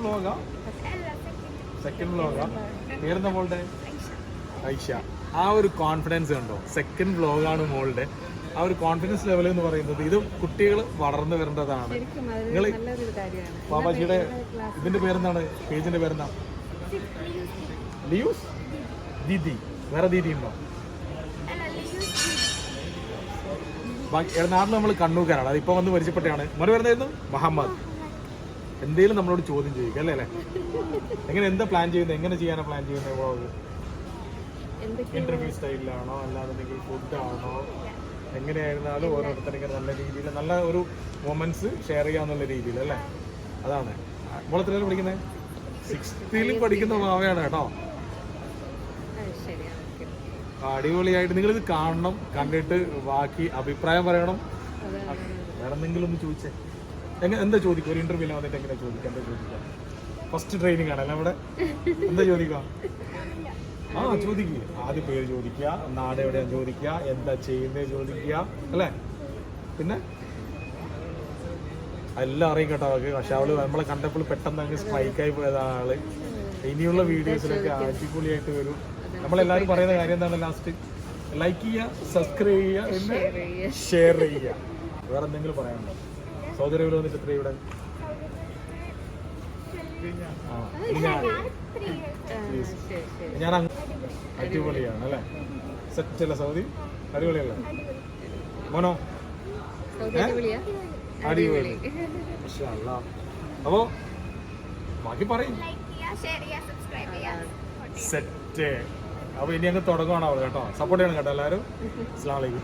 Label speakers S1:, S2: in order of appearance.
S1: വ്ലോഗാ? Second വ്ലോഗാ? പേരെന്താ മോളുടെ? ഐഷ. ആ ഒരു കോൺഫിഡൻസ് കണ്ടോ? സെക്കൻഡ് വ്ലോഗാണ് മോളുടെ. ആ ഒരു കോൺഫിഡൻസ് ലെവൽ എന്ന് പറയുന്നത് ഇത് കുട്ടികൾ വളർന്നു വരേണ്ടതാണ്. നിങ്ങൾ പാപ്പാജിയുടെ ഇതിന്റെ പേരെന്താണ്? പേജിന്റെ പേരെന്താ? ലിയൂസ് ദീദി. വേറെ ദീദി ഉണ്ടോ? നാട്ടിൽ നമ്മൾ കണ്ണൂക്കാരാണ്. അത് ഇപ്പൊ വന്ന് പരിചയപ്പെട്ടാണ്. മറു വരുന്നതായിരുന്നു മുഹമ്മദ്. എന്തെങ്കിലും നമ്മളോട് ചോദ്യം ചോദിക്കുക അല്ലേ അല്ലേ? എങ്ങനെ എന്താ പ്ലാൻ ചെയ്യുന്നത്? എങ്ങനെ ചെയ്യാനാണ് പ്ലാൻ ചെയ്യുന്നത് വ്ളോഗ്? ഇന്റർവ്യൂ സ്റ്റൈലിലാണോ അല്ലാന്നുണ്ടെങ്കിൽ ഫുഡാണോ? എങ്ങനെയായിരുന്നാലും ഓരോരുത്തർ ഇങ്ങനെ നല്ല രീതിയിൽ നല്ല ഒരു മൊമെന്റ്സ് ഷെയർ ചെയ്യാന്നുള്ള രീതിയിൽ അല്ലേ? അതാണ്. മോളെത്രയാണ് പഠിക്കുന്നത്? 6th പഠിക്കുന്ന മാവയാണ് കേട്ടോ. അടിപൊളിയായിട്ട് നിങ്ങളിത് കാണണം. കണ്ടിട്ട് ബാക്കി അഭിപ്രായം പറയണം. വേറെ എന്തെങ്കിലും ഒന്ന് ചോദിച്ചേ. എന്താ ചോദിക്കുക? ഒരു ഇന്റർവ്യൂവിൽ വന്നിട്ട് എങ്ങനെ ചോദിക്കാം? എന്താ ചോദിക്കാം? ഫസ്റ്റ് ട്രെയിനിങ് ആണല്ലേ അവിടെ? എന്താ ചോദിക്കാം? ചോദിക്കുക. ആദ്യം പേര് ചോദിക്കുക, നാട് എവിടെയാണ് ചോദിക്കുക, എന്താ ചെയ്യുന്നത് ചോദിക്കുക അല്ലേ? പിന്നെ എല്ലാം അറിയും കേട്ടോ അവർക്ക്. പക്ഷെ അവള് നമ്മളെ കണ്ടപ്പോൾ പെട്ടെന്ന് അങ്ങ് സ്ട്രൈക്കായി പോയത് ആള്. ഇനിയുള്ള വീഡിയോസിലൊക്കെ അടിപൊളിയായിട്ട് വരും. നമ്മളെല്ലാവരും പറയുന്ന കാര്യം എന്താണ്? ലാസ്റ്റ് ലൈക്ക് ചെയ്യുക, സബ്സ്ക്രൈബ് ചെയ്യുക, പിന്നെ ഷെയർ ചെയ്യുക. വേറെ എന്തെങ്കിലും പറയാനുണ്ടോ? സൗദി അറേബ്യയിൽ വന്നിട്ട് എത്ര ഇവിടെ? ഞാൻ അടിപൊളിയാണ് അല്ലേ? സെറ്റ് അല്ലേ സൗദി? അടിപൊളിയല്ലേ മോനോ? അടിപൊളി. അപ്പോ ബാക്കി പറയും. സെറ്റ്. അപ്പൊ ഇനി അങ്ങ് തുടങ്ങുവാണോ കേട്ടോ? സപ്പോർട്ട് ചെയ്യണം കേട്ടോ എല്ലാവരും. അസ്സലാമു അലൈക്കും.